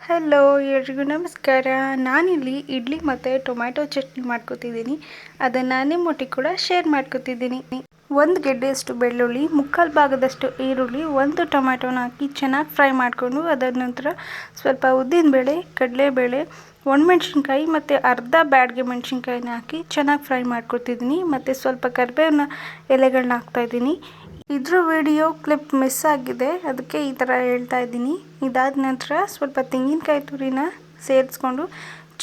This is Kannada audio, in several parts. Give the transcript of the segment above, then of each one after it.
ಹಲೋ ಎಲ್ರಿಗೂ ನಮಸ್ಕಾರ. ನಾನಿಲ್ಲಿ ಇಡ್ಲಿ ಮತ್ತು ಟೊಮ್ಯಾಟೊ ಚಟ್ನಿ ಮಾಡ್ಕೊತಿದ್ದೀನಿ. ಅದನ್ನು ನಿಮ್ಮೊಟ್ಟಿಗೆ ಕೂಡ ಶೇರ್ ಮಾಡ್ಕೊತಿದ್ದೀನಿ. ಒಂದು ಗೆಡ್ಡೆಯಷ್ಟು ಬೆಳ್ಳುಳ್ಳಿ, ಮುಕ್ಕಾಲು ಭಾಗದಷ್ಟು ಈರುಳ್ಳಿ, ಒಂದು ಟೊಮ್ಯಾಟೊನ ಹಾಕಿ ಚೆನ್ನಾಗಿ ಫ್ರೈ ಮಾಡಿಕೊಂಡು ಅದರ ನಂತರ ಸ್ವಲ್ಪ ಉದ್ದಿನಬೇಳೆ, ಕಡಲೆಬೇಳೆ, ಒಣಮೆಣ್ಸಿನ್ಕಾಯಿ ಮತ್ತು ಅರ್ಧ ಬ್ಯಾಡಗೆ ಮೆಣಸಿನ್ಕಾಯಿನ ಹಾಕಿ ಚೆನ್ನಾಗಿ ಫ್ರೈ ಮಾಡ್ಕೊತಿದ್ದೀನಿ. ಮತ್ತು ಸ್ವಲ್ಪ ಕರಿಬೇವಿನ ಎಲೆಗಳನ್ನ ಹಾಕ್ತಾಯಿದ್ದೀನಿ. ಇದ್ರ ವಿಡಿಯೋ ಕ್ಲಿಪ್ ಮಿಸ್ ಆಗಿದೆ, ಅದಕ್ಕೆ ಈ ಥರ ಹೇಳ್ತಾ ಇದ್ದೀನಿ. ಇದಾದ ನಂತರ ಸ್ವಲ್ಪ ತೆಂಗಿನಕಾಯಿ ತುರಿನ ಸೇರಿಸ್ಕೊಂಡು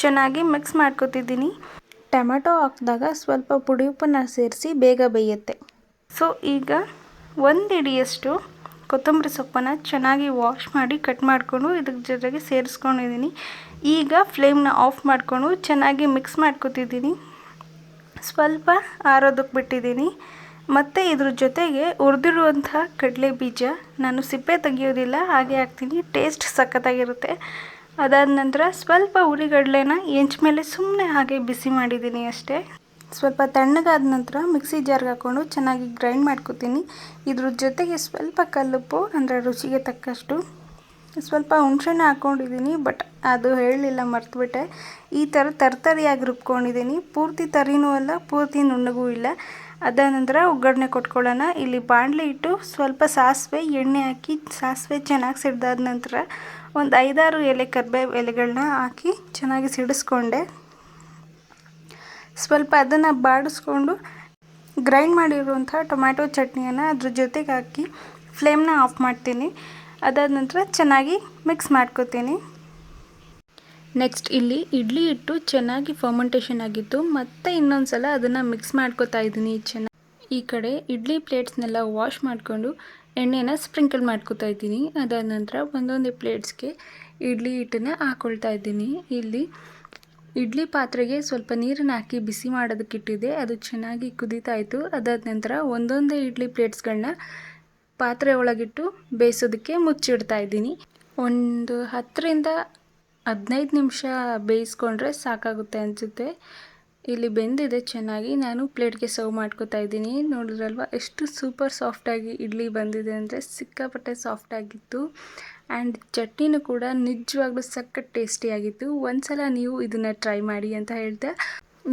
ಚೆನ್ನಾಗಿ ಮಿಕ್ಸ್ ಮಾಡ್ಕೊತಿದ್ದೀನಿ. ಟೊಮೆಟೊ ಹಾಕಿದಾಗ ಸ್ವಲ್ಪ ಪುಡಿ ಉಪ್ಪನ್ನು ಸೇರಿಸಿ ಬೇಗ ಬೇಯುತ್ತೆ. ಸೊ ಈಗ ಒಂದು ಹಿಡಿಯಷ್ಟು ಕೊತ್ತಂಬರಿ ಸೊಪ್ಪನ್ನು ಚೆನ್ನಾಗಿ ವಾಶ್ ಮಾಡಿ ಕಟ್ ಮಾಡಿಕೊಂಡು ಇದ್ರ ಜೊತೆಗೆ ಸೇರಿಸ್ಕೊಂಡಿದ್ದೀನಿ. ಈಗ ಫ್ಲೇಮ್ನ ಆಫ್ ಮಾಡಿಕೊಂಡು ಚೆನ್ನಾಗಿ ಮಿಕ್ಸ್ ಮಾಡ್ಕೊತಿದ್ದೀನಿ. ಸ್ವಲ್ಪ ಆರೋದಕ್ಕೆ ಬಿಟ್ಟಿದ್ದೀನಿ. ಮತ್ತು ಇದ್ರ ಜೊತೆಗೆ ಹುರಿದಿರುವಂಥ ಕಡಲೆ ಬೀಜ, ನಾನು ಸಿಪ್ಪೆ ತೆಗಿಯೋದಿಲ್ಲ, ಹಾಗೆ ಹಾಕ್ತೀನಿ. ಟೇಸ್ಟ್ ಸಖತ್ತಾಗಿರುತ್ತೆ. ಅದಾದ ನಂತರ ಸ್ವಲ್ಪ ಹುರಿಗಡಲೆನ ಹೆಂಚು ಮೇಲೆ ಸುಮ್ಮನೆ ಹಾಗೆ ಬಿಸಿ ಮಾಡಿದ್ದೀನಿ ಅಷ್ಟೇ. ಸ್ವಲ್ಪ ತಣ್ಣಗಾದ ನಂತರ ಮಿಕ್ಸಿ ಜಾರ್ಗೆ ಹಾಕ್ಕೊಂಡು ಚೆನ್ನಾಗಿ ಗ್ರೈಂಡ್ ಮಾಡ್ಕೊತೀನಿ. ಇದ್ರ ಜೊತೆಗೆ ಸ್ವಲ್ಪ ಕಲ್ಲುಪ್ಪು, ಅಂದರೆ ರುಚಿಗೆ ತಕ್ಕಷ್ಟು, ಸ್ವಲ್ಪ ಹುಣಸೆಹಣ್ಣು ಹಾಕ್ಕೊಂಡಿದ್ದೀನಿ. ಬಟ್ ಅದು ಹೇಳಲಿಲ್ಲ, ಮರ್ತುಬಿಟ್ಟೆ. ಈ ಥರ ತರ್ತರಿಯಾಗಿ ರುಬ್ಕೊಂಡಿದ್ದೀನಿ. ಪೂರ್ತಿ ತರಿನೂ ಅಲ್ಲ, ಪೂರ್ತಿ ನುಣ್ಣಗೂ ಇಲ್ಲ. ಅದಾದ ನಂತರ ಒಗ್ಗರಣೆ ಕೊಟ್ಕೊಳ್ಳೋಣ. ಇಲ್ಲಿ ಬಾಣಲೆ ಇಟ್ಟು ಸ್ವಲ್ಪ ಸಾಸಿವೆ ಎಣ್ಣೆ ಹಾಕಿ ಸಾಸಿವೆ ಚೆನ್ನಾಗಿ ಸಿಡ್ದಾದ ನಂತರ ಒಂದು 5-6 ಎಲೆ ಕರಿಬೇವು ಎಲೆಗಳನ್ನ ಹಾಕಿ ಚೆನ್ನಾಗಿ ಸಿಡಿಸ್ಕೊಂಡೆ. ಸ್ವಲ್ಪ ಅದನ್ನು ಬಾಡಿಸ್ಕೊಂಡು ಗ್ರೈಂಡ್ ಮಾಡಿರುವಂಥ ಟೊಮ್ಯಾಟೊ ಚಟ್ನಿಯನ್ನು ಅದ್ರ ಜೊತೆಗೆ ಹಾಕಿ ಫ್ಲೇಮ್ನ ಆಫ್ ಮಾಡ್ತೀನಿ. ಅದಾದ ನಂತರ ಚೆನ್ನಾಗಿ ಮಿಕ್ಸ್ ಮಾಡ್ಕೊತೀನಿ. ನೆಕ್ಸ್ಟ್ ಇಲ್ಲಿ ಇಡ್ಲಿ ಹಿಟ್ಟು ಚೆನ್ನಾಗಿ ಫರ್ಮೆಂಟೇಷನ್ ಆಗಿತ್ತು. ಮತ್ತೆ ಇನ್ನೊಂದು ಸಲ ಅದನ್ನು ಮಿಕ್ಸ್ ಮಾಡ್ಕೊತಾ ಇದ್ದೀನಿ ಚೆನ್ನಾಗಿ. ಈ ಕಡೆ ಇಡ್ಲಿ ಪ್ಲೇಟ್ಸ್ನೆಲ್ಲ ವಾಶ್ ಮಾಡಿಕೊಂಡು ಎಣ್ಣೆನ ಸ್ಪ್ರಿಂಕಲ್ ಮಾಡ್ಕೊತಾ ಇದ್ದೀನಿ. ಅದಾದ ನಂತರ ಒಂದೊಂದೇ ಪ್ಲೇಟ್ಸ್ಗೆ ಇಡ್ಲಿ ಹಿಟ್ಟನ್ನು ಹಾಕ್ಕೊಳ್ತಾ ಇದ್ದೀನಿ. ಇಲ್ಲಿ ಇಡ್ಲಿ ಪಾತ್ರೆಗೆ ಸ್ವಲ್ಪ ನೀರನ್ನು ಹಾಕಿ ಬಿಸಿ ಮಾಡೋದಕ್ಕೆ ಇಟ್ಟಿದ್ದೆ, ಅದು ಚೆನ್ನಾಗಿ ಕುದೀತಾ ಇತ್ತು. ಅದಾದ ನಂತರ ಒಂದೊಂದೇ ಇಡ್ಲಿ ಪ್ಲೇಟ್ಸ್ಗಳನ್ನ ಪಾತ್ರೆ ಒಳಗಿಟ್ಟು ಬೇಯಿಸೋದಕ್ಕೆ ಮುಚ್ಚಿಡ್ತಾ ಇದ್ದೀನಿ. ಒಂದು 10-15 ನಿಮಿಷ ಬೇಯಿಸ್ಕೊಂಡ್ರೆ ಸಾಕಾಗುತ್ತೆ ಅನಿಸುತ್ತೆ. ಇಲ್ಲಿ ಬೆಂದಿದೆ ಚೆನ್ನಾಗಿ. ನಾನು ಪ್ಲೇಟ್ಗೆ ಸರ್ವ್ ಮಾಡ್ಕೊತಾ ಇದ್ದೀನಿ. ನೋಡಿದ್ರಲ್ವ ಎಷ್ಟು ಸೂಪರ್ ಸಾಫ್ಟಾಗಿ ಇಡ್ಲಿ ಬಂದಿದೆ ಅಂದರೆ, ಸಿಕ್ಕಾಪಟ್ಟೆ ಸಾಫ್ಟಾಗಿತ್ತು. ಆ್ಯಂಡ್ ಚಟ್ನಿನೂ ಕೂಡ ನಿಜವಾಗ್ಲೂ ಸಖತ್ ಟೇಸ್ಟಿಯಾಗಿತ್ತು. ಒಂದ್ಸಲ ನೀವು ಇದನ್ನು ಟ್ರೈ ಮಾಡಿ ಅಂತ ಹೇಳ್ತಾ,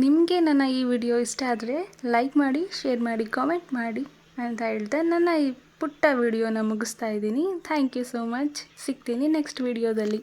ನಿಮಗೆ ನನ್ನ ಈ ವಿಡಿಯೋ ಇಷ್ಟ ಆದರೆ ಲೈಕ್ ಮಾಡಿ, ಶೇರ್ ಮಾಡಿ, ಕಾಮೆಂಟ್ ಮಾಡಿ ಅಂತ ಹೇಳ್ತಾ ನನ್ನ ಈ ಪುಟ್ಟ ವಿಡಿಯೋನ ಮುಗಿಸ್ತಾ ಇದ್ದೀನಿ. Thank you so much. ಸಿಗ್ತೀನಿ ನೆಕ್ಸ್ಟ್ ವಿಡಿಯೋದಲ್ಲಿ.